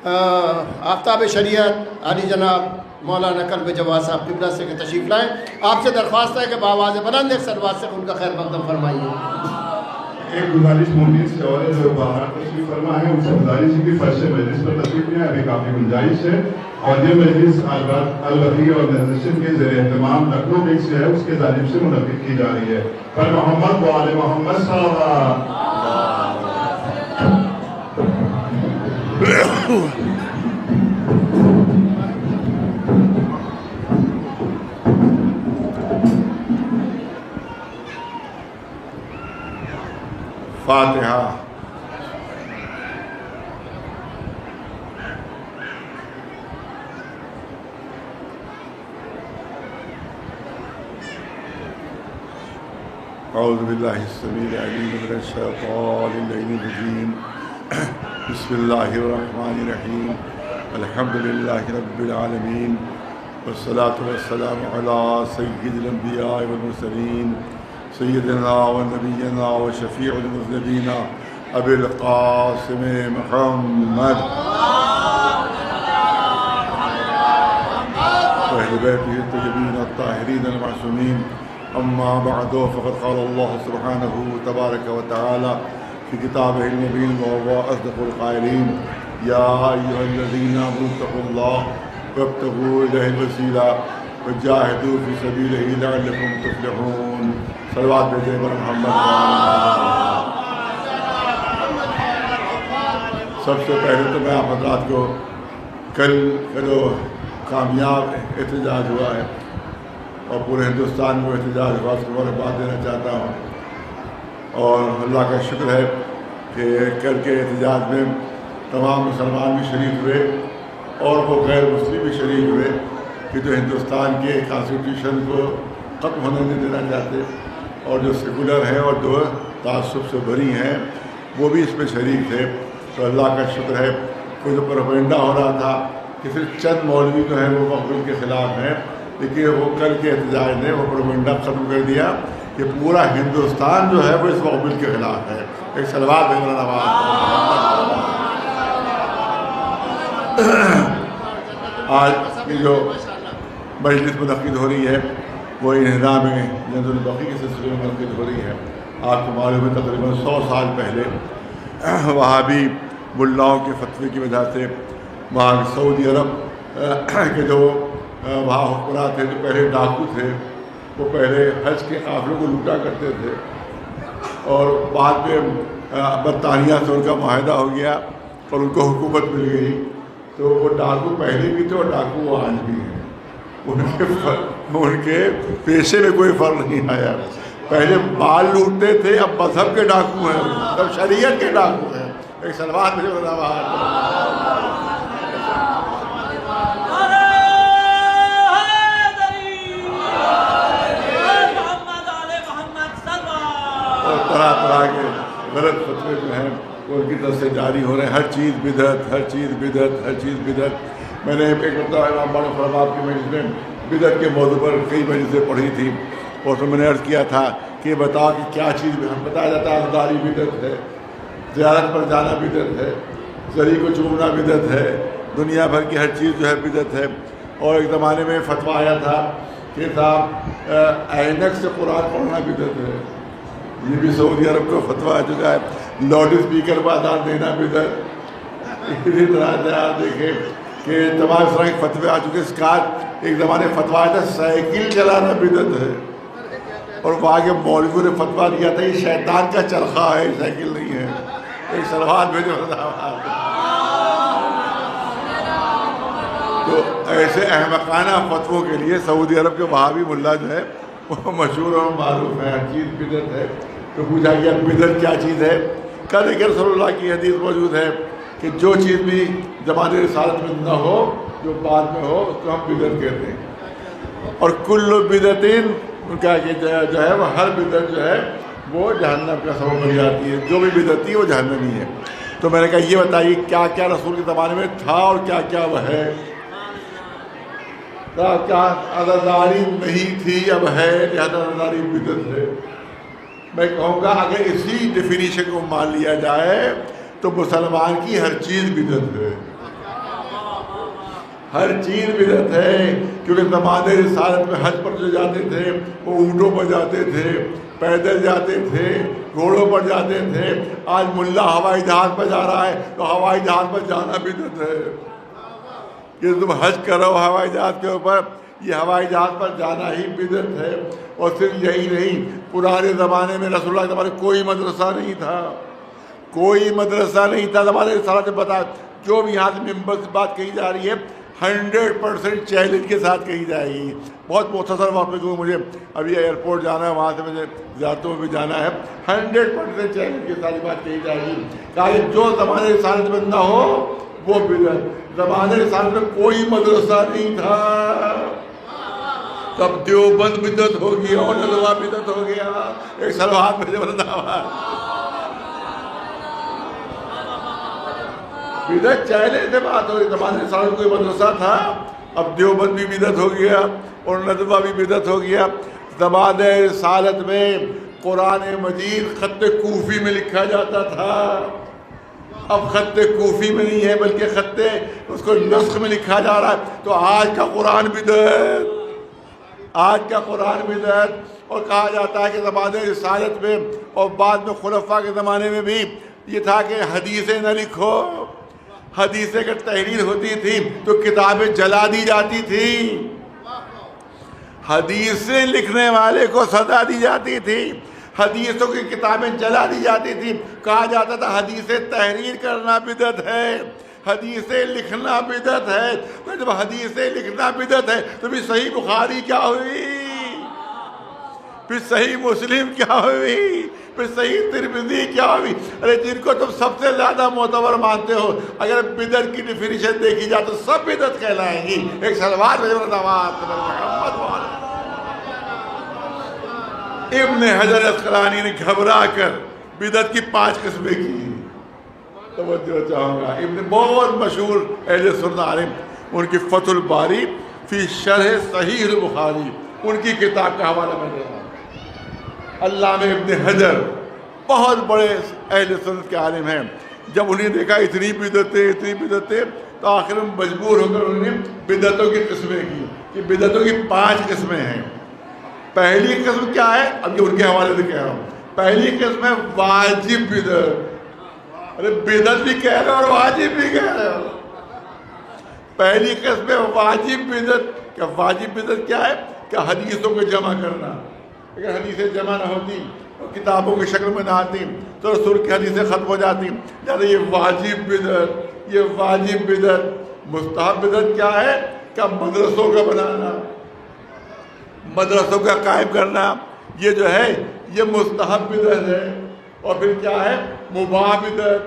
آفتاب شریعت علی جناب مولانا قلب جواد صاحب قبلہ سے کہ تشریف لائیں. آپ سے درخواست ہے کہ بآواز بلند ایک سلوات سے ان کا خیر مقدم فرمائیے. ایک گزارش مومنین سے اور ہے جو باہر تشریف فرما ہے ان سے گزارش ہے کہ فرش مجلس پر تشریف لیں. ابھی کافی گنجائش ہے اور یہ مجلس الوفی اور نشست کے زیر اہتمام لکھنؤ بیگ سے ہے اس کے جانب سے منعقد کی جا رہی ہے. پر محمد و آل محمد صلی اللہ فاتحہ. اعوذ باللہ السمیع العلیم من الشیطان اللعین الرجیم. بسم اللہ الرحمن الرحیم. الحمد للہ رب العالمین والصلاة والسلام علی سید الانبیاء والمرسلین سیدنا و نبینا و شفیع المذنبین ابی القاسم محمد و اہل بیتہ الطیبین الطاہرین المعصومین. اما بعد فقد قال اللہ سبحانہ تبارک و تعالی فی کتابہ المبین وهو اصدق القائلین یا ایھا الذین آمنوا اتقوا اللہ وابتغوا الیہ الوسیلہ وجاہدوا فی سبیلہ لعلکم تفلحون. صلوات بھیجیں بر محمد. سب سے پہلے تو میں آپ حضرات کو کل کامیاب احتجاج ہوا ہے اور پورے ہندوستان میں احتجاج ہوا اس کو مبارکباد دینا چاہتا ہوں. اور اللہ کا شکر ہے کہ کل کے احتجاج میں تمام مسلمان بھی شریک ہوئے اور وہ غیر مسلم بھی شریک ہوئے کہ جو ہندوستان کے کانسٹیٹیوشن کو ختم ہونے نہیں دینا چاہتے اور جو سیکولر ہیں اور جو تعصب سے بری ہیں وہ بھی اس میں شریک تھے. تو اللہ کا شکر ہے کوئی جو پروپیگنڈا ہو رہا تھا کہ صرف چند مولوی جو ہیں وہ مقبول کے خلاف ہیں، لیکن وہ کل کے احتجاج نے وہ پروپیگنڈا ختم کر دیا کہ پورا ہندوستان جو ہے وہ اس مقبول کے خلاف ہے. ایک صلوات ہے مولانا نواز. آج کی جو مجلس منعقد ہو رہی ہے وہ انہدام جنرل البقیع کے سلسلے میں منعقد ہو رہی ہے. آپ کو معلوم ہے تقریباً 100 سال پہلے وہابی ملاؤں کے فتوے کی وجہ سے وہاں سعودی عرب کے جو وہاں حکمراں تھے جو پہلے ڈاکو تھے وہ پہلے حج کے قافلوں کو لوٹا کرتے تھے اور بعد میں برطانیہ سے ان کا معاہدہ ہو گیا اور ان کو حکومت مل گئی. تو وہ ڈاکو پہلے بھی تھے اور ڈاکو وہ آج بھی ہیں. ان کے پیشے میں کوئی فرق نہیں آیا. پہلے بال لوٹتے تھے، اب مذہب کے ڈاکو ہیں، اب شریعت کے ڈاکو ہیں. ایک سلوات میں طرح طرح کے غلط فتوے جو ہیں وہ ان کی طرف سے جاری ہو رہے ہیں. ہر چیز بدعت، ہر چیز بدعت، ہر چیز بدعت. میں نے ایک مرتبہ امام باقر فرماد کی مجلس میں بدعت کے موضوع پر کئی مجلسیں پڑھی تھی اور اس میں میں نے عرض کیا تھا کہ بتاؤ کہ کیا چیز ہم بتایا جاتا ہے عزاداری بدعت ہے، زیارت پر جانا بدعت ہے، زری کو چومنا بدعت ہے، دنیا بھر کی ہر چیز جو ہے بدعت ہے. اور ایک زمانے میں فتویٰ آیا تھا کہ صاحب اینک سے قرآن پڑھنا بدعت ہے. یہ بھی سعودی عرب کو فتویٰ آ چکا ہے. لاؤڈ اسپیکر پر اذان دینا بدعت. اسی طرح سے آپ دیکھیں کہ تمام اس طرح کے فتوے آ چکے. اس کا ایک زمانے فتویٰ آیا تھا سائیکل چلانا بدعت ہے اور وہاں کے مولویوں نے فتویٰ دیا تھا یہ شیطان کا چرخہ ہے، سائیکل نہیں ہے. ایک سلوات بھیجو. تو ایسے احمقانہ فتووں کے لیے سعودی عرب کے وہابی ملا جو ہے وہ مشہور اور معروف ہے. ہر چیز بدعت ہے. تو پوچھا گیا بدعت کیا چیز ہے؟ کہا کہ رسول اللہ کی حدیث موجود ہے کہ جو چیز بھی زمانے رسالت میں نہ ہو، جو بعد میں ہو، اس کو ہم بدعت کہتے ہیں. اور کل بدعتین ان کا کہ جو ہے وہ ہر بدعت جو ہے وہ جہنم کا سبب بن جاتی ہے. جو بھی بدعت ہے وہ جہنمی ہے. تو میں نے کہا یہ بتائیے کیا کیا رسول کے زمانے میں تھا اور کیا کیا وہ ہے. کیا عزاداری نہیں تھی اب ہے، لہذا عزاداری بدعت ہے. میں کہوں گا اگر اسی ڈیفینیشن کو مان لیا جائے تو مسلمان کی ہر چیز بدعت ہے. ہر چیز بدعت ہے، کیونکہ زمانے رسالت میں حج پر جو جاتے تھے وہ اونٹوں پر جاتے تھے، پیدل جاتے تھے، گھوڑوں پر جاتے تھے۔ آج ملا ہوائی جہاز پر جا رہا ہے تو ہوائی جہاز پر جانا بدعت ہے کہ تم حج کرو ہوائی جہاز کے اوپر، یہ ہوائی جہاز پر جانا ہی بدعت ہے۔ اور صرف یہی نہیں، پرانے زمانے میں رسول اللہ کے زمانے کوئی مدرسہ نہیں تھا، کوئی مدرسہ نہیں تھا زمانے رسالت میں۔ بتا جو بھی یہاں سے ممبر سے بات کہی جا رہی ہے 100% چیلنج کے ساتھ کہی جائے گی۔ بہت مختصر وقت میں کیونکہ مجھے ابھی ایئرپورٹ جانا ہے، وہاں سے مجھے زیارتوں میں بھی جانا ہے۔ 100% چیلنج کے ساتھ بات کہی جائے گی کہ جو زمانے رسالت میں نہ ہو وہ بدعت۔ زمانے رسالت میں کوئی مدرسہ نہیں تھا، تب دیوبند بدعت ہو گیا اور ندوہ بدعت ہو گیا۔ ایک سلوات میں بدعت چہلے سے بات ہو رہی۔ زمانے رسالت کوئی مدرسہ تھا، اب دیوبند بھی بدعت ہو گیا اور ندوہ بھی بدعت ہو گیا۔ زمانے رسالت میں قرآن مجید خط کوفی میں لکھا جاتا تھا، اب خط کوفی میں نہیں ہے بلکہ خط اس کو نسخ میں لکھا جا رہا ہے۔ تو آج کا قرآن بدعت، آج کا قرآن بدعت۔ اور کہا جاتا ہے کہ زمانے رسالت میں اور بعد میں خلفاء کے زمانے میں بھی یہ تھا کہ حدیثیں نہ لکھو، حدیثیں اگر تحریر ہوتی تھی تو کتابیں جلا دی جاتی تھی، حدیثیں لکھنے والے کو سزا دی جاتی تھی، حدیثوں کی کتابیں جلا دی جاتی تھی۔ کہا جاتا تھا حدیثیں تحریر کرنا بدعت ہے، حدیثیں لکھنا بدعت ہے۔ تو جب حدیثیں لکھنا بدعت ہے تو پھر صحیح بخاری کیا ہوئی، پھر صحیح مسلم کیا ہوئی، پھر صحیح ترمذی کیا ہوئی؟ ارے جن کو تم سب سے زیادہ معتبر مانتے ہو، اگر بدعت کی ڈیفینیشن دیکھی جائے تو سب بدعت کہلائیں گی۔ ایک سلوات ابن حجر اسقلانی نے گھبرا کر بدعت کی 5 قسمیں کی۔ توجہ چاہوں گا، ابن بہت مشہور اہل سنت عالم، ان کی فتح الباری فی شرح صحیح البخاری، ان کی کتاب کا حوالہ میں دے رہا ہوں۔ علامہ ابن حجر بہت بڑے اہل سنت کے عالم ہیں، جب انہیں دیکھا اتنی بدعتیں تو آخر میں مجبور ہو کر انہوں نے بدعتوں کی قسمیں کی کہ بدعتوں کی 5 قسمیں ہیں۔ پہلی قسم کیا ہے؟ اب یہ ان کے حوالے سے کہہ رہا ہوں۔ پہلی قسم ہے واجب بدعت۔ ارے بدعت بھی کہہ رہے ہو اور واجب بھی کہہ رہے ہو۔ پہلی قسم ہے واجب بدعت۔ کہ واجب بدعت کیا ہے؟ کہ حدیثوں کو جمع کرنا، اگر حدیثیں جمع نہ ہوتی، کتابوں کی شکل میں نہ آتی تو رسول کی حدیثیں ختم ہو جاتی۔ یعنی یہ واجب بدعت، یہ واجب بدعت۔ مستحب بدعت کیا ہے؟ کہ مدرسوں کا بنانا، مدرسوں کا قائم کرنا، یہ جو ہے یہ مستحب بدعت ہے۔ اور پھر کیا ہے؟ مباح بدعت۔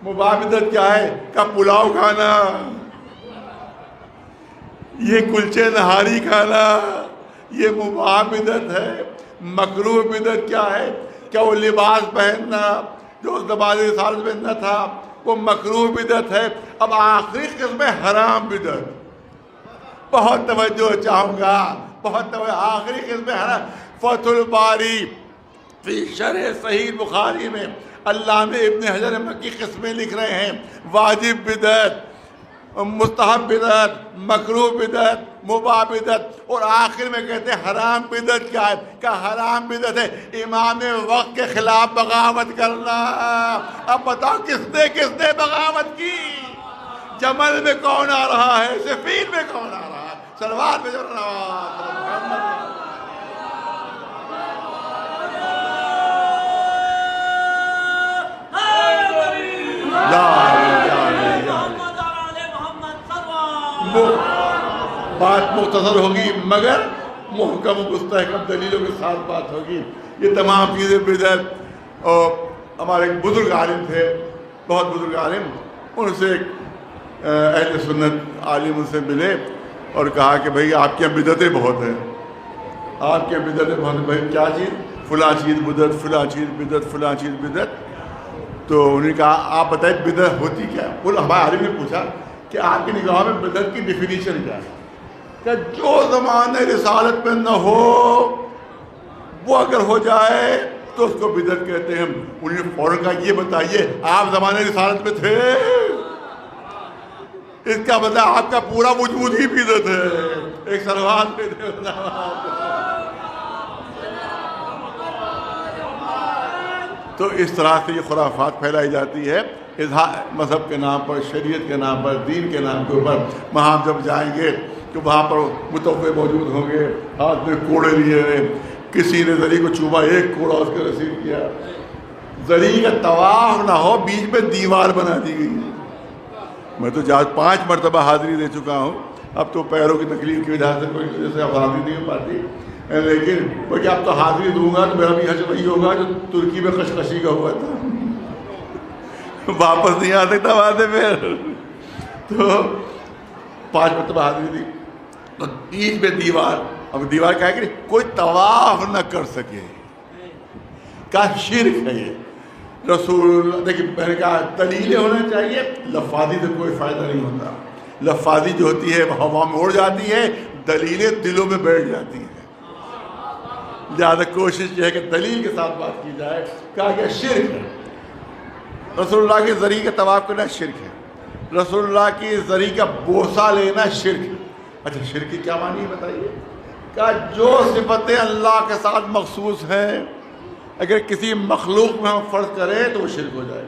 مباح بدعت کیا ہے؟ کہ پلاؤ کھانا، یہ کلچے نہاری کھانا، یہ مباح بدعت ہے۔ مکروہ بدعت کیا ہے؟ کہ وہ لباس پہننا جو زمانے رسالت میں نہ تھا، وہ مکروہ بدعت ہے۔ اب آخری قسم ہے حرام بدعت۔ بہت توجہ چاہوں گا، بہت توجہ۔ آخری قسم ہے حرام۔ فتح الباری فی شرح صحیح بخاری میں علامہ ابن حجر مکی قسمیں لکھ رہے ہیں: واجب بدعت، مستحب بدعت، مکروہ بدعت، مباح بدعت، اور آخر میں کہتے ہیں حرام بدعت کیا ہے؟ کہ حرام بدعت ہے امام وقت کے خلاف بغاوت کرنا۔ اب بتاؤ کس نے بغاوت کی؟ جمل میں کون آ رہا ہے؟ صفین میں کون آ رہا ہے؟ صلوات میں بات مختصر ہوگی مگر محکم و مستحکم دلیلوں کے ساتھ بات ہوگی۔ یہ تمام چیزیں بدعت۔ اور ہمارے ایک بزرگ عالم تھے، بہت بزرگ عالم، ان سے ایک اہل سنت عالم ان سے ملے اور کہا کہ بھئی آپ کے یہاں بدعتیں بہت ہیں، آپ کے یہاں بدعتیں بہت ہیں۔ بھائی کیا چیز؟ فلاں چیز بدعت، فلاں چیز بدعت، فلاں چیز بدعت۔ تو انہوں نے کہا آپ بتائیں بدعت ہوتی کیا ہے؟ ہمارے عالم نے پوچھا کہ آپ کی نگاہ میں بدعت کی ڈیفینیشن کیا ہے؟ کہ جو زمانے رسالت میں نہ ہو وہ اگر ہو جائے تو اس کو بدعت کہتے ہیں۔ انہوں نے فوراً کہا یہ بتائیے آپ زمانے رسالت میں تھے؟ اس کا مطلب آپ کا پورا وجود ہی بدعت ہے. ایک سلوات پہ دے. تو اس طرح سے یہ خرافات پھیلائی جاتی ہے مذہب کے نام پر, شریعت کے نام پر, دین کے نام کے اوپر. وہاں جب جائیں گے تو وہاں پر متوفے موجود ہوں گے, ہاتھ میں کوڑے لیے ہوئے, کسی نے زری کو چوما, ایک کوڑا اس کو رسید کیا. زری کا طواف نہ ہو, بیچ میں دیوار بنا دی گئی. میں تو 5 مرتبہ حاضری دے چکا ہوں. اب تو پیروں کی تکلیف کی وجہ سے کوئی وجہ سے اب حاضری نہیں ہو پاتی, لیکن بلکہ اب تو حاضری دوں گا تو میرا بھی حج وہی ہوگا جو ترکی میں کشکشی کا ہوا تھا. واپس نہیں آ سکتا وہاں سے پھر. تو 5 مرتبہ حاضری دی. تو بیچ میں دیوار, اب دیوار کہا کہ کوئی طواف نہ کر سکے, کا شرک ہے یہ. رسول دیکھیں میں نے کہا دلیلیں ہونا چاہیے, لفاظی سے کوئی فائدہ نہیں ہوتا. لفاظی جو ہوتی ہے وہ ہوا میں اڑ جاتی ہے, دلیلیں دلوں میں بیٹھ جاتی ہیں. زیادہ کوشش یہ ہے کہ دلیل کے ساتھ بات کی جائے. کہا کہ شرک ہے, رسول اللہ کے ذریعے کا طواف کرنا شرک ہے, رسول اللہ کی ذریعے کا بوسہ لینا شرک ہے. اچھا شرک کی کیا معنی ہے بتائیے؟ کہا جو صفتیں اللہ کے ساتھ مخصوص ہیں اگر کسی مخلوق میں ہم فرض کریں تو وہ شرک ہو جائے.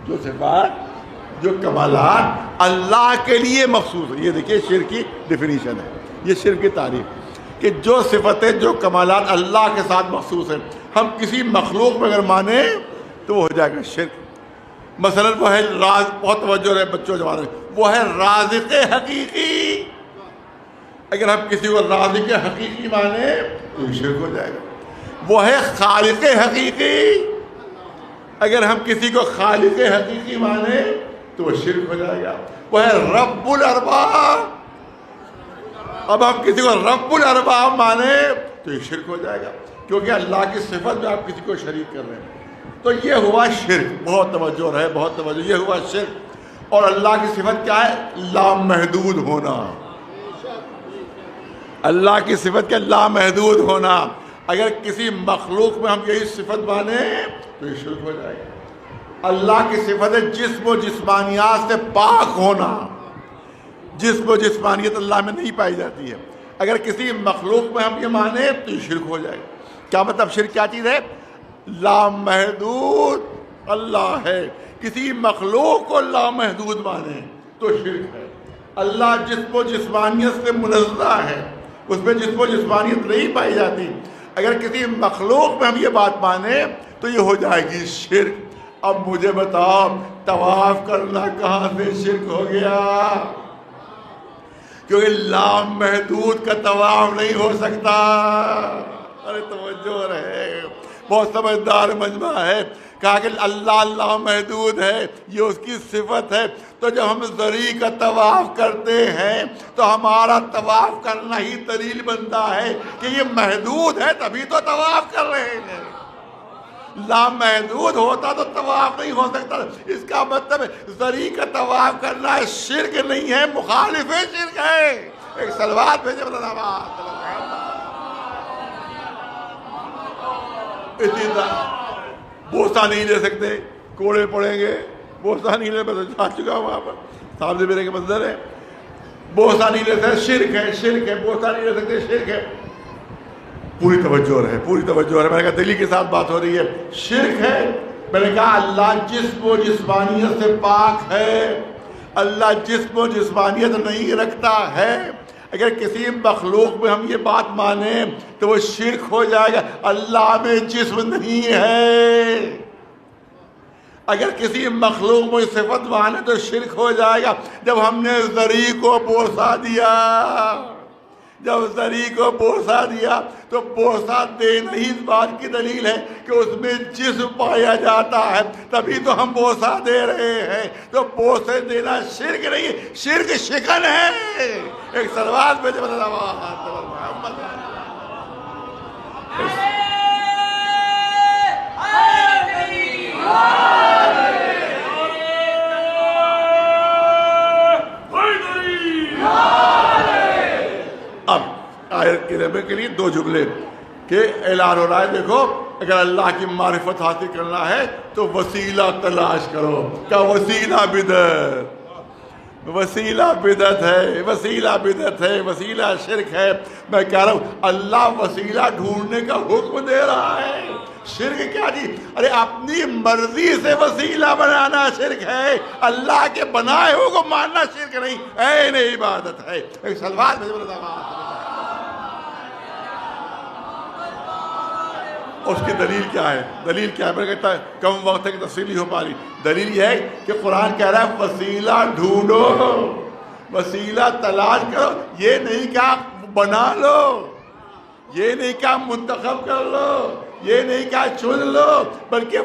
جو صفات, جو کمالات اللہ کے لیے مخصوص ہیں, یہ دیکھیے شرک کی ڈیفینیشن ہے, یہ شرک کی تعریف کہ جو صفتیں, جو کمالات اللہ کے ساتھ مخصوص ہیں ہم کسی مخلوق میں اگر مانیں تو وہ ہو جائے گا شرک. مثلا وہ ہے راز, بہت توجہ ہے بچوں جوانوں میں, وہ ہے رازق حقیقی. اگر ہم کسی کو رازق حقیقی مانیں تو شرک ہو جائے گا. وہ ہے خالق حقیقی, اگر ہم کسی کو خالق حقیقی مانیں تو وہ شرک ہو جائے گا. وہ ہے رب الارباب, اب ہم کسی کو رب الارباب مانیں تو یہ شرک ہو جائے گا, کیونکہ اللہ کی صفت میں آپ کسی کو شریک کر رہے ہیں. تو یہ ہوا شرک. بہت توجہ ہے, بہت توجہ. یہ ہوا شرک. اور اللہ کی صفت کیا ہے؟ لامحدود ہونا. اللہ کی صفت کیا؟ لامحدود ہونا. اگر کسی مخلوق میں ہم یہی صفت مانیں تو یہ شرک ہو جائے گا. اللہ کی صفت ہے جسم و جسمانیات سے پاک ہونا. جسم و جسمانیت اللہ میں نہیں پائی جاتی ہے. اگر کسی مخلوق میں ہم یہ مانیں تو یہ شرک ہو جائے گا. کیا مطلب شرک کیا چیز ہے؟ لامحدود اللہ ہے, کسی مخلوق کو لامحدود مانیں تو شرک ہے. اللہ جسم و جسمانیت سے منزہ ہے, اس میں جسم و جسمانیت نہیں پائی جاتی. اگر کسی مخلوق میں ہم یہ بات مانیں تو یہ ہو جائے گی شرک. اب مجھے بتاؤ طواف کرنا کہاں سے شرک ہو گیا؟ کیونکہ لامحدود کا طواف نہیں ہو سکتا. ارے توجہ رہے, بہت سمجھدار مجمع ہے. کہا کہ اللہ محدود ہے, یہ اس کی صفت ہے. تو جب ہم ذری کا طواف کرتے ہیں تو ہمارا طواف کرنا ہی دلیل بنتا ہے کہ یہ محدود ہے, تبھی تو طواف کر رہے ہیں. لامحدود ہوتا تو طواف نہیں ہو سکتا. اس کا مطلب ذری کا طواف کرنا شرک نہیں ہے, مخالف شرک ہے. ایک سلوات بھیجے بوسہ نہیں لے سکتے, کوڑے پڑیں گے. بوسہ نہیں لے, میں جا چکا ہوں وہاں پر, سامنے میرے کے منظر ہے. بوسہ نہیں لے سکتے, شرک ہے, شرک ہے. بوسہ نہیں لے سکتے, شرک ہے. پوری توجہ رہے, پوری توجہ رہے. میں نے کہا دلی کے ساتھ بات ہو رہی ہے. شرک ہے. میں نے کہا اللہ جسم و جسمانیت سے پاک ہے, اللہ جسم و جسمانیت نہیں رکھتا ہے. اگر کسی مخلوق میں ہم یہ بات مانیں تو وہ شرک ہو جائے گا. اللہ میں جسم نہیں ہے. اگر کسی مخلوق میں صفت مانے تو شرک ہو جائے گا. جب ہم نے ذری کو بوسہ دیا, جب ذری کو بوسہ دیا تو بوسہ دینا ہی اس بات کی دلیل ہے کہ اس میں جسم پایا جاتا ہے, تبھی تو ہم بوسہ دے رہے ہیں. تو بوسے دینا شرک نہیں ہے, شرک شکن ہے. ایک سلوات پہ جب محمد اب آیت کے ربے کے لیے 2 جملے کہ اعلان ہو رہا ہے. دیکھو اگر اللہ کی معرفت حاصل کرنا ہے تو وسیلہ تلاش کرو. کیا وسیلہ بدعت, وسیلہ بدعت ہے، وسیلہ بدعت ہے، وسیلہ شرک ہے۔ میں کہہ رہا ہوں اللہ وسیلہ ڈھونڈنے کا حکم دے رہا ہے۔ شرک کیا جی؟ ارے اپنی مرضی سے وسیلہ بنانا شرک ہے، اللہ کے بنائے ہو کو ماننا شرک نہیں، عین عبادت ہے۔ ایک سلوات بھیجو اس کی دلیل کیا ہے؟ دلیل کیا ہے؟ میں کہتا ہے کم وقت ہے کہ تفصیل نہیں ہو پا رہی۔ دلیل یہ ہے کہ قرآن کہہ رہا ہے وسیلہ ڈھونڈو، وسیلہ تلاش کرو، یہ نہیں کہا بنا لو، یہ نہیں کہا منتخب کر لو، یہ نہیں کہا چن لو، بلکہ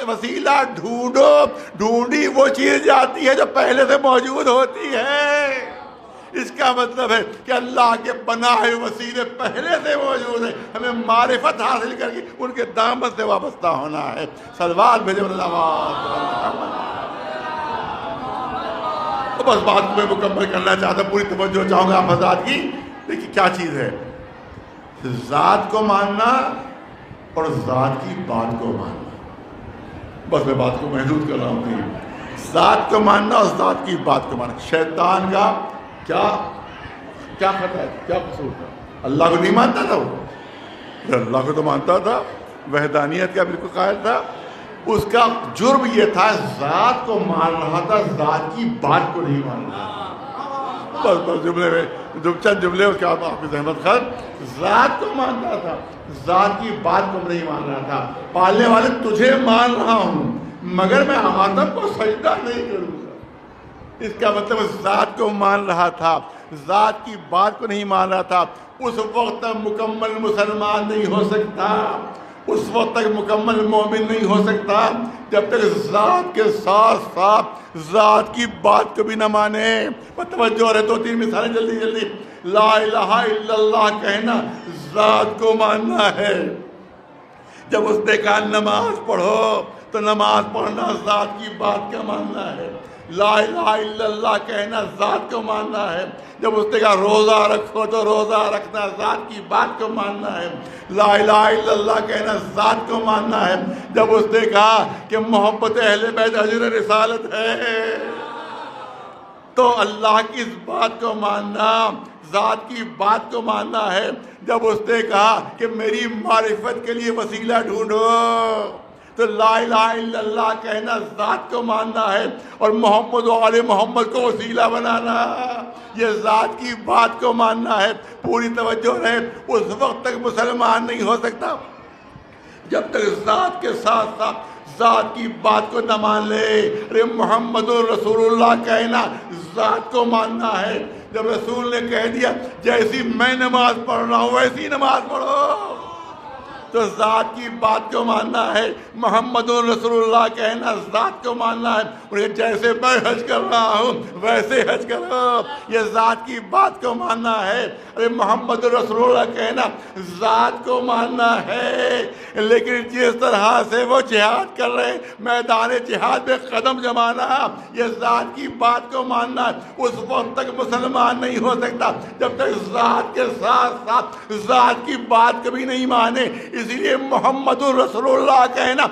وسیلہ ڈھونڈو۔ ڈھونڈی وہ چیز جاتی ہے جو پہلے سے موجود ہوتی ہے۔ اس کا مطلب ہے کہ اللہ کے بنائے وسیلے پہلے سے موجود ہیں، ہمیں معرفت حاصل کر کے ان کے دامن سے وابستہ ہونا ہے۔ صلوات بھیجو تو بس بات کو میں مکمل کرنا چاہتا ہوں، پوری توجہ چاہوں گا آپ حضرات کی۔ دیکھیے کیا چیز ہے، ذات کو ماننا اور ذات کی بات کو ماننا۔ بس میں بات کو محدود کر رہا ہوں، ذات کو ماننا اور ذات کی بات کو ماننا۔ شیطان کا کیا خطا ہے، کیا قصور تھا؟ اللہ کو نہیں مانتا تھا وہ، اللہ کو تو مانتا تھا، وحدانیت کا بالکل قائل تھا۔ اس کا جرم یہ تھا ذات کو مان رہا تھا، ذات کی بات کو نہیں مان رہا تھا۔ بس جملے میں چند جملے اس کے آپ حافظ احمد خان، ذات کو مانتا تھا، ذات کی بات کو نہیں مان رہا تھا۔ پالنے والے تجھے مان رہا ہوں مگر میں آدم کو سجدہ نہیں کروں گا۔ اس کا مطلب ذات کو مان رہا تھا، ذات کی بات کو نہیں مان رہا تھا۔ اس وقت تک مکمل مسلمان نہیں ہو سکتا، اس وقت تک مکمل مومن نہیں ہو سکتا جب تک ذات کے ساتھ ساتھ ذات کی بات کو بھی نہ مانے۔ توجہ رہے، دو تین مثالیں جلدی جلدی۔ لا الہ الا اللہ کہنا ذات کو ماننا ہے۔ جب اس نے کہا نماز پڑھو تو نماز پڑھنا ذات کی بات کا ماننا ہے۔ لا الہ الا اللہ کہنا ذات کو ماننا ہے۔ جب اس نے کہا روزہ رکھو تو روزہ رکھنا ذات کی بات کو ماننا ہے۔ لا الہ الا اللہ کہنا ذات کو ماننا ہے۔ جب اس نے کہا کہ محبت اہل بیت اجر رسالت ہے تو اللہ کی اس بات کو ماننا، ذات کی بات کو ماننا ہے۔ جب اس نے کہا کہ میری معرفت کے لیے وسیلہ ڈھونڈو تو لا الہ الا اللہ کہنا ذات کو ماننا ہے، اور محمد و آل محمد کو وسیلہ بنانا یہ ذات کی بات کو ماننا ہے۔ پوری توجہ رہے، اس وقت تک مسلمان نہیں ہو سکتا جب تک ذات کے ساتھ ساتھ ذات کی بات کو نہ مان لے۔ ارے محمد رسول اللہ کہنا ذات کو ماننا ہے۔ جب رسول نے کہہ دیا جیسی میں نماز پڑھ رہا ہوں ویسی نماز پڑھو تو ذات کی بات کو ماننا ہے۔ محمد رسول اللہ کہنا ذات کو ماننا ہے۔ انہیں جیسے میں حج کر رہا ہوں ویسے حج کرو، یہ ذات کی بات کو ماننا ہے۔ ارے محمد رسول اللہ کہنا ذات کو ماننا ہے۔ لیکن جس طرح سے وہ جہاد کر رہے میدان جہاد میں قدم جمانا یہ ذات کی بات کو ماننا ہے۔ اس وقت تک مسلمان نہیں ہو سکتا جب تک ذات کے ساتھ ساتھ ذات کی بات کبھی نہیں مانے۔ اسی لیے محمد رسول اللہ کہنا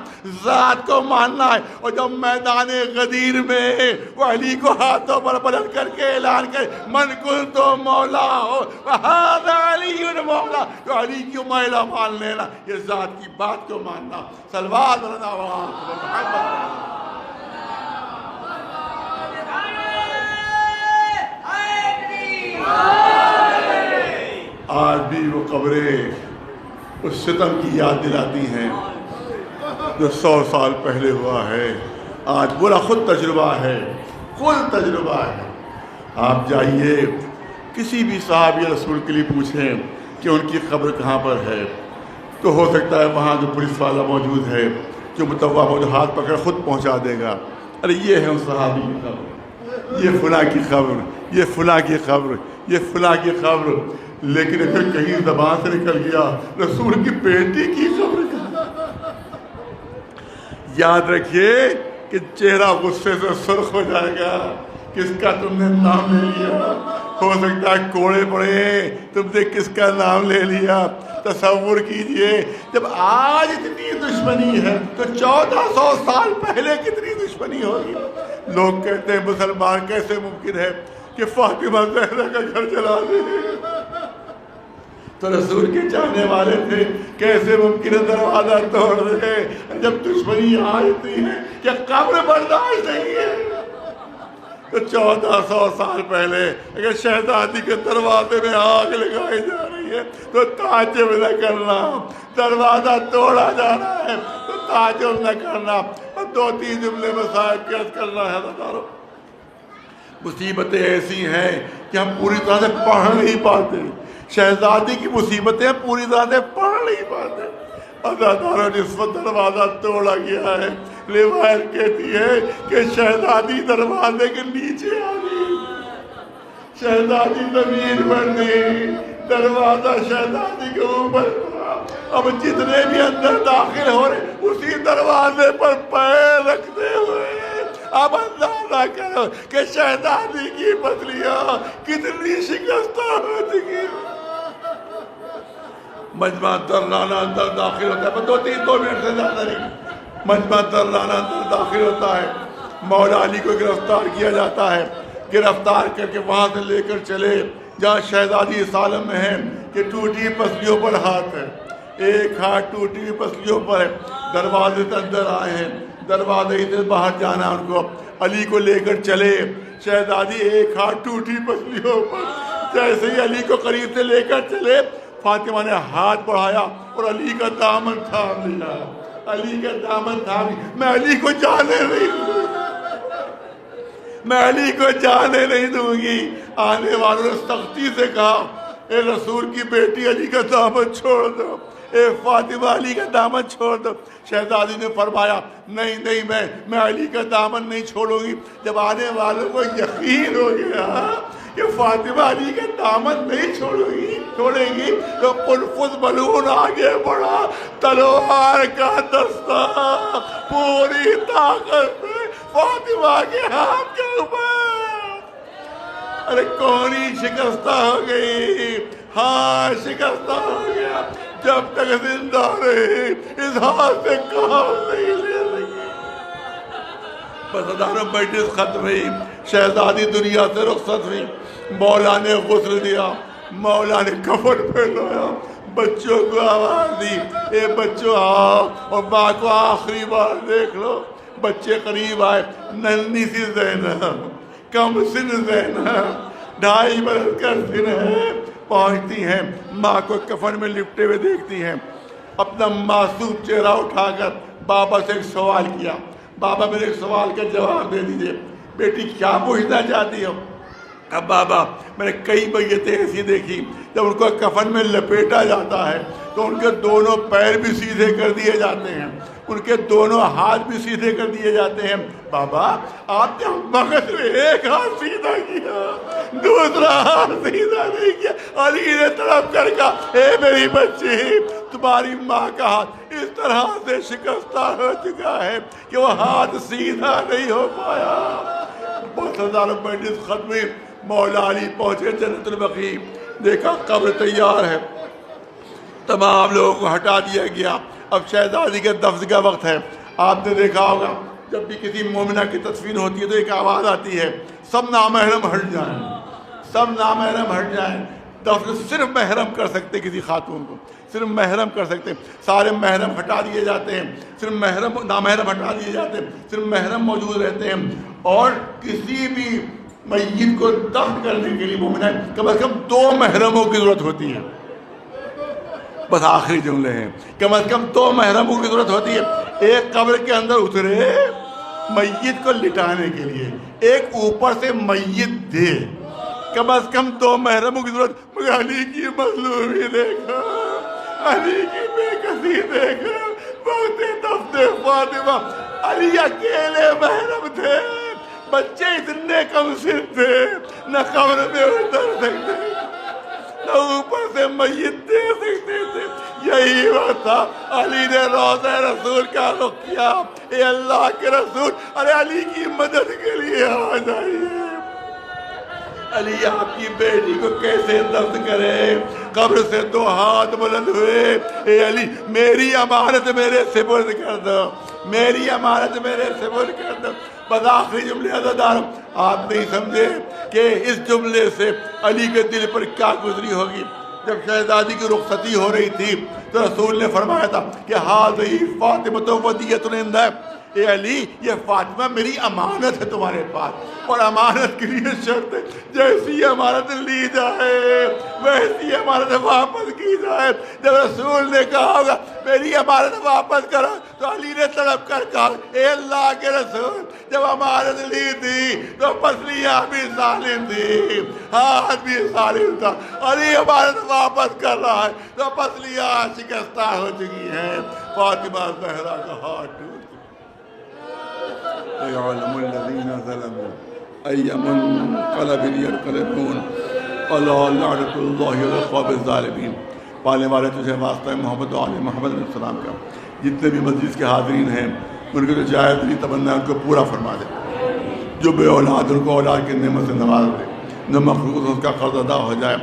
ذات کو ماننا ہے۔ اور جب میدان غدیر میں وہ علی کو ہاتھوں پر بلند کر کے اعلان کرے من کنت مولا ہو وہذا علی مولا، تو علی کی مولا مان لینا یہ ذات کی بات کو ماننا۔ صلوات آج بھی وہ قبریں اس ستم کی یاد دلاتی ہیں جو 100 سال پہلے ہوا ہے۔ آج برا خود تجربہ ہے، خود تجربہ ہے۔ آپ جائیے کسی بھی صحابی رسول کے لیے پوچھیں کہ ان کی قبر کہاں پر ہے، تو ہو سکتا ہے وہاں جو پولیس والا موجود ہے جو متوع موجود ہاتھ پکڑ خود پہنچا دے گا، ارے یہ ہے اس صحابی کی قبر، یہ فلاں کی قبر، یہ فلاں کی قبر، یہ فلاں کی قبر۔ لیکن پھر کہیں زبان سے نکل گیا رسول کی بیٹی کی قبر کا۔ یاد رکھیے کہ چہرہ غصے سے سرخ ہو جائے گا، کس کا تم نے نام لے لیا۔ ہو سکتا ہے کوڑے پڑے، تم نے کس کا نام لے لیا۔ تصور کیجئے جب آج اتنی دشمنی ہے تو 1400 سال پہلے کتنی دشمنی ہوگی۔ لوگ کہتے ہیں مسلمان کیسے ممکن ہے کہ فاطمہ زہرا کا گھر جلا دے؟ تو رسول کے چاہنے والے تھے، کیسے ممکن ہے دروازہ توڑ دے جب دشمنی آتی ہے؟ کیا قبر برداشت نہیں ہے؟ تو 1400 سال پہلے اگر شہزادی کے دروازے میں آگ لگائی جا رہی ہے تو تعجب نہ کرنا، دروازہ توڑا جا رہا ہے تو تعجب نہ کرنا۔ اور 2-3 جملے میں صاحب کی عرض کرنا ہے ہزاروں مصیبتیں ایسی ہیں کہ ہم پوری طرح سے پڑھ نہیں پاتے، شہزادی کی مصیبتیں پوری طرح سے پڑھ نہیں پاتے۔ عزاداروں جس وقت دروازہ توڑا گیا ہے، روایت کہتی ہے کہ شہزادی دروازے کے نیچے آ گئی، شہزادی زمین پر نہیں، دروازہ شہزادی کے اوپر تھا۔ اب جتنے بھی اندر داخل ہو رہے اسی دروازے پر پیر رکھتے ہوئے اب اندازہ کرو کہ شہزادی کی پتلیاں کتنی شکستہ ہو چکی۔ مجمع ترانہ اندر داخل ہوتا ہے، 2 منٹ سے زیادہ نہیں، مجمع ترانہ اندر داخل ہوتا ہے، مولا علی کو گرفتار کیا جاتا ہے، گرفتار کر کے وہاں سے لے کر چلے جہاں شہزادی اس عالم میں ہے کہ ٹوٹی پسلیوں پر ہاتھ ہے، ایک ہاتھ ٹوٹی پسلیوں پر ہے، دروازے سے اندر آئے ہیں، دروازے سے باہر جانا ان کو، علی کو لے کر چلے، شہزادی ایک ہاتھ ٹوٹی پسلیوں پر، جیسے ہی علی کو قریب سے لے کر چلے فاطمہ نے ہاتھ بڑھایا اور علی کا دامن تھام لیا، علی کا دامن تھام لیا۔ میں علی کو جانے نہیں دوں گی، میں علی کو جانے نہیں دوں گی۔ آنے والوں نے سختی سے کہا اے رسول کی بیٹی علی کا دامن چھوڑ دو، اے فاطمہ علی کا دامن چھوڑ دو۔ شہزادی نے فرمایا نہیں میں علی کا دامن نہیں چھوڑوں گی۔ جب آنے والوں کو یقین ہو گیا کہ فاطمہ علی کا دامن نہیں چھوڑے گی تو قلفظ ملعون آگے بڑھا، تلوار کا دستہ پوری طاقت سے فاطمہ کے ہاتھ کے اوپر۔ ارے کونی شکستہ ہو گئی، ہاں شکستہ ہو گیا، جب تک زندہ رہے اس ہاتھ سے کام نہیں لے سکی۔ بس ہزاروں مجلس ختم ہوئی، شہزادی دنیا سے رخصت ہوئی، مولا نے غسل دیا، مولا نے کفن پہنایا، بچوں کو آواز دی اے بچوں آؤ اور ماں کو آخری بار دیکھ لو۔ بچے قریب آئے، ننھی سی زینب، کم سن زینب، 2.5 برس کا سن ہے، پہنچتی ہیں ماں کو کفن میں لپٹے ہوئے دیکھتی ہیں، اپنا معصوم چہرہ اٹھا کر بابا سے ایک سوال کیا، بابا میرے ایک سوال کا جواب دے دیجئے۔ بیٹی کیا پوچھنا چاہتی ہو؟ اب بابا میں نے کئی میتیں ایسی دیکھی جب ان کو کفن میں لپیٹا جاتا ہے تو ان کے دونوں پیر بھی سیدھے کر دیے جاتے ہیں، ان کے دونوں ہاتھ بھی سیدھے کر دیے جاتے ہیں۔ بابا آپ نے مغز میں ایک ہاتھ سیدھا کیا، دوسرا ہاتھ سیدھا نہیں کیا۔ علی نے طرف کر کہا اے میری بچی، تمہاری ماں کا ہاتھ اس طرح سے شکستہ ہو چکا ہے کہ وہ ہاتھ سیدھا نہیں ہو پایا۔ بہت ہزاروں مجلس ختم، مولا علی پہنچے جنت البقیع، دیکھا قبر تیار ہے، تمام لوگوں کو ہٹا دیا گیا۔ اب شہزادی کے دفن کا وقت ہے۔ آپ نے دیکھا ہوگا جب بھی کسی مومنہ کی تدفین ہوتی ہے تو ایک آواز آتی ہے سب نامحرم ہٹ جائیں، سب نامحرم ہٹ جائیں۔ دفن صرف محرم کر سکتے کسی خاتون کو، صرف محرم کر سکتے، سارے محرم ہٹا دیے جاتے ہیں، صرف نامحرم ہٹا دیے جاتے ہیں، صرف محرم موجود رہتے ہیں۔ اور کسی بھی میت کو دفن کرنے کے لیے مومنہ کم از کم 2 محرموں کی ضرورت ہوتی ہے۔ بس آخری جملے ہیں، کم از کم 2 محرموں کی ضرورت ہوتی ہے۔ ایک قبر کے اندر اترے میت کو لٹانے کے لیے، ایک اوپر سے میت دے، کم از کم 2 محرموں کی ضرورت۔ مگر علی کی مظلومی دیکھا، علی کی بے کسی دیکھا، وقت دفن فاطمہ علی اکیلے محرم تھے، بچے اتنے کم سن تھے، نہ قبر میں اتر سکتے نہ اوپر سے میت دے سکتے تھے۔ یہی وقت تھا علی نے روضہ رسول کا رخ کیا، اے اللہ کے رسول، ارے علی کی مدد کے لیے آ جائیے۔ علی آپ کی بیٹی کو کیسے دفن کرے؟ قبر سے 2 ہاتھ بلند ہوئے، اے علی میری امانت میرے سپرد کر دو، میری امانت میرے سپرد کر دو. بس آخری جملے عزادار آپ نہیں سمجھے کہ اس جملے سے علی کے دل پر کیا گزری ہوگی. جب شہزادی کی رخصتی ہو رہی تھی تو رسول نے فرمایا تھا کہ ہاذی فاطمۃ ودیۃ عندہ، اے علی یہ فاطمہ میری امانت ہے تمہارے پاس، اور امانت کے لیے شرط ہے جیسی امانت لی جائے ویسی امانت واپس کی جائے. جب رسول نے کہا ہوگا میری امانت واپس کرو تو علی نے تڑپ کر کہا اے اللہ کے رسول جب امانت لی تھی تو پسلیاں بھی سالم تھی، ہاتھ بھی سالم تھا، علی امانت واپس کر رہا ہے تو پسلیاں شکستہ ہو چکی ہیں. فاطمہ زہرا کا ہاتھ ٹوٹ يعلم الذين ظلموا أي منقلب ينقلبون ألا لعنة الله على القوم الظالمين. پالنے والے تجھے واسطہ محمد و آل محمد علیہ السلام کا جتنے بھی مجلس کے حاضرین ہیں ان کے جو جائز دلی تمنا ان کو پورا فرما دے. جو بے اولاد ان کو اولاد کی نعمت سے نواز دے، جو مخلوق اس کا قرض ادا ہو جائے.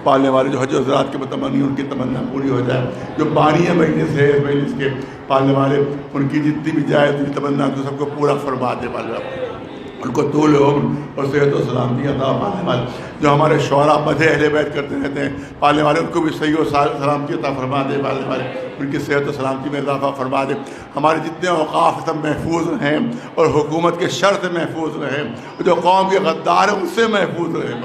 پالنے والے جو حج و زراعت کے متمنی ان کی تمنا پوری ہو جائے. جو بانی مجلس ہے اس مجلس کے پالنے والے ان کی جتنی بھی جائز دلی تمنا ان کو سب کو پورا فرما دے. والے ان کو طول عمر اور صحت و سلامتی عطا پالنے والے. جو ہمارے شعراء مدح اہل بیت کرتے رہتے ہیں پالنے والے ان کو بھی صحیح و سلامتی عطا فرما دے. پالنے والے ان کی صحت و سلامتی میں اضافہ فرما دے. ہمارے جتنے اوقاف سب محفوظ رہیں اور حکومت کے شر سے محفوظ رہیں، جو قوم کے غدار ہیں ان سے محفوظ رہیں.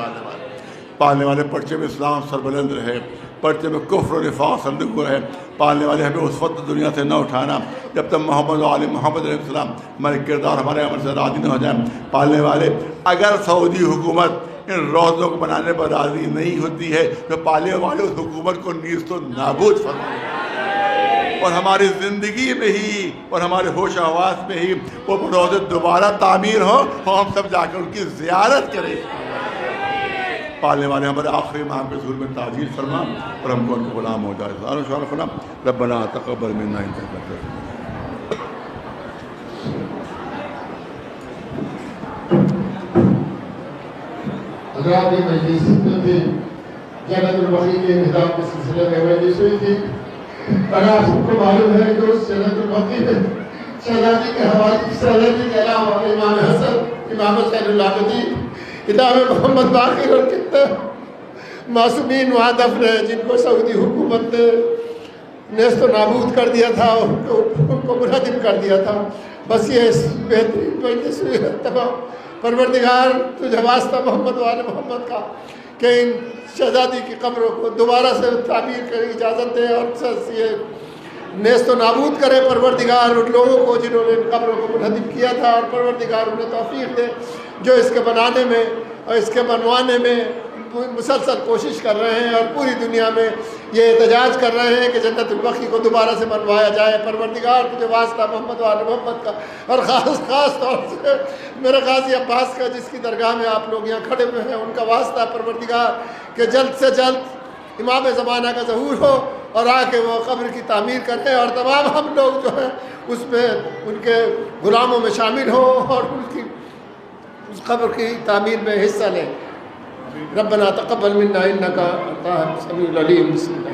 پالنے والے پرچے میں اسلام سربلند رہے، پرچے میں کفر و نفاق سرنگو رہے. پالنے والے ہمیں اس وقت دنیا سے نہ اٹھانا جب تک محمد و آل محمد علیہ السلام ہمارے کردار ہمارے عمل سے راضی نہ ہو جائیں. پالنے والے اگر سعودی حکومت ان روزوں کو بنانے پر راضی نہیں ہوتی ہے تو پالنے والے اس حکومت کو نیست و نابود فرمائیں، اور ہماری زندگی میں ہی اور ہمارے ہوش و حواس میں ہی وہ روزے دوبارہ تعمیر ہو اور ہم سب جا کر ان کی زیارت کریں. پالنے والے ہمارے آخری ماہ کے ظہور میں تعجیل فرما اور ہم کو ان کو غلام ہو جائے. سبحان اللہ فرما ربنا تقبل منا انک انت حضرات یہ مجلس جو تھی جنت البقیع کے انہدام کے سلسلے میں مجلس ہوئی تھی، اور آپ سب کو معلوم ہے کہ اس جنت البقیع میں شہزادی کے حوالے شہزادی کے علاوہ امام حسن، امام حسین العابدین، امام محمد باقر اور کتنے معصومین وہاں دفن ہیں جن کو سعودی حکومت نے نیست و نابود کر دیا تھا، ان کو منہدم کر دیا تھا. بس یہ بہترین مجلس ہوئی ہے. تمام پروردگار تجھے واسطہ محمد و آل محمد کا کہ ان شہزادی کی قبروں کو دوبارہ سے تعمیر کرنے کی اجازت دے اور یہ نیست و نابود کرے. پروردگار ان لوگوں کو جنہوں نے ان قبروں کو منہدم کیا تھا، اور پروردگار انہیں توفیق دے جو اس کے بنانے میں اور اس کے بنوانے میں مسلسل کوشش کر رہے ہیں اور پوری دنیا میں یہ احتجاج کر رہے ہیں کہ جنت البقیع کو دوبارہ سے بنوایا جائے. پروردگار تجھے واسطہ محمد و آل محمد کا، اور خاص طور سے میرے غازی عباس کا جس کی درگاہ میں آپ لوگ یہاں کھڑے ہوئے ہیں، ان کا واسطہ پروردگار کہ جلد سے جلد امام زمانہ کا ظہور ہو اور آ کے وہ قبر کی تعمیر کریں اور تمام ہم لوگ جو ہیں اس میں ان کے غلاموں میں شامل ہوں اور ان کی اس قبر کی تعمیر میں حصہ لیں. ربنا تقبل منا انك انت السميع العليم. بسم الله.